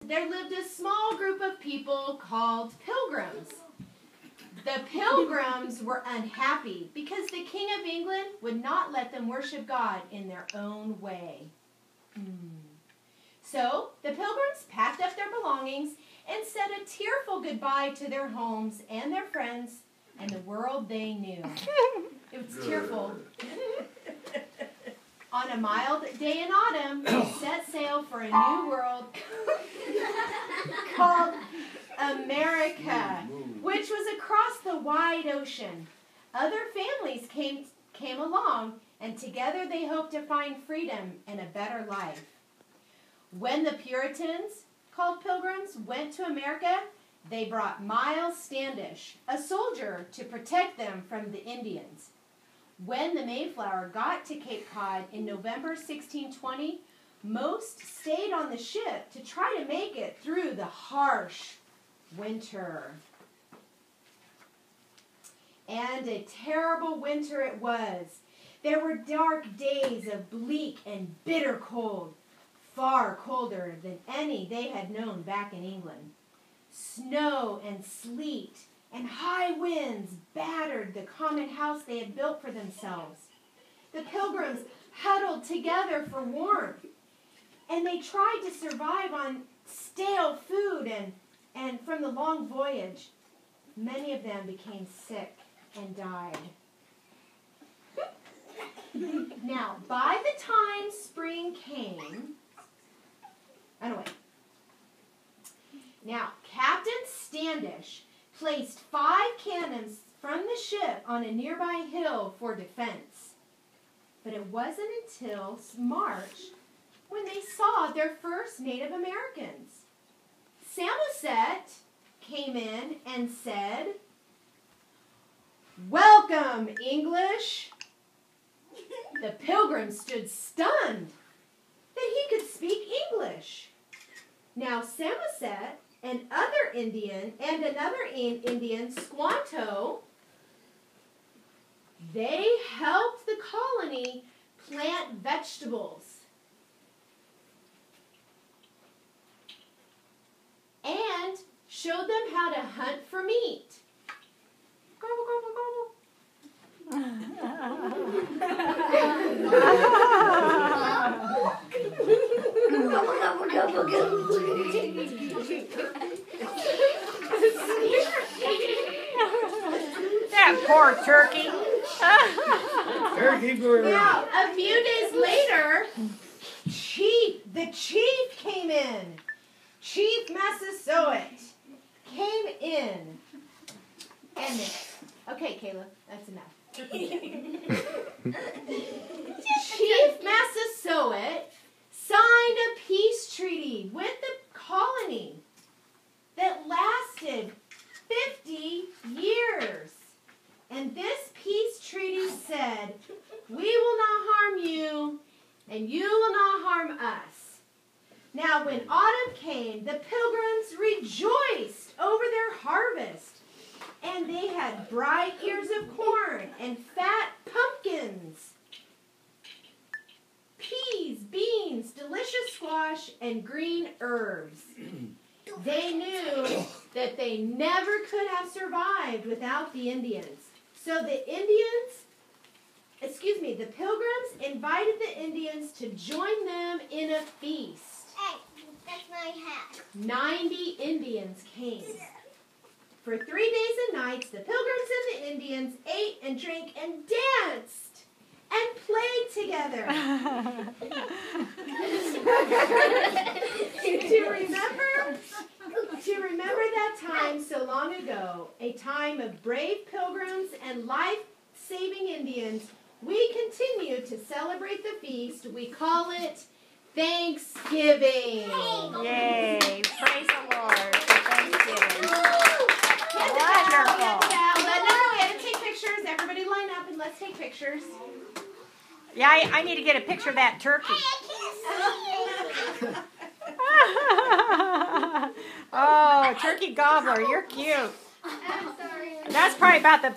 there lived a small group of people called Pilgrims. The Pilgrims were unhappy because the King of England would not let them worship God in their own way. So the Pilgrims packed up their belongings and said a tearful goodbye to their homes and their friends and the world they knew. It was tearful. On a mild day in autumn, they set sail for a new world called America, which was across the wide ocean. Other families came along, and together they hoped to find freedom and a better life. When the Puritans, called Pilgrims, went to America, they brought Miles Standish, a soldier, to protect them from the Indians. When the Mayflower got to Cape Cod in November 1620, most stayed on the ship to try to make it through the harsh winter. And a terrible winter it was. There were dark days of bleak and bitter cold, far colder than any they had known back in England. Snow and sleet and high winds battered the common house they had built for themselves. The Pilgrims huddled together for warmth, and they tried to survive on stale food and from the long voyage. Many of them became sick and died. Now, by the time spring came, Now, Captain Standish placed 5 cannons from the ship on a nearby hill for defense. But it wasn't until March when they saw their first Native Americans. Samoset came in and said, "Welcome, English." The Pilgrims stood stunned that he could speak English. Now, Samoset and another Indian, Squanto, they helped the colony plant vegetables and showed them how to hunt for meat. Gobble, gobble, gobble. That poor turkey. Turkey bird. Now, a few days later, the chief came in. Chief Massasoit came in. And okay, Kayla, that's enough. Chief Massasoit signed a peace treaty with the colony that lasted 50 years. And this peace treaty said, "We will not harm you, and you will not harm us." Now, when autumn came, the Pilgrims rejoiced over their harvest, and they had bright ears of corn and fat pumpkins, peas, beans, delicious squash, and green herbs. They knew that they never could have survived without the Indians. So the Pilgrims invited the Indians to join them in a feast. Hey, that's my hat. 90 Indians came. For 3 days and nights, the Pilgrims and the Indians ate and drank and danced and played together. To remember that time so long ago, a time of brave Pilgrims and life-saving Indians, we continue to celebrate the feast. We call it Thanksgiving. Yay. Praise the Lord for Thanksgiving. Wonderful. But no, we had to take pictures. Everybody line up and let's take pictures. Yeah, I need to get a picture of that turkey. Oh, turkey gobbler, you're cute. I'm sorry. That's probably about the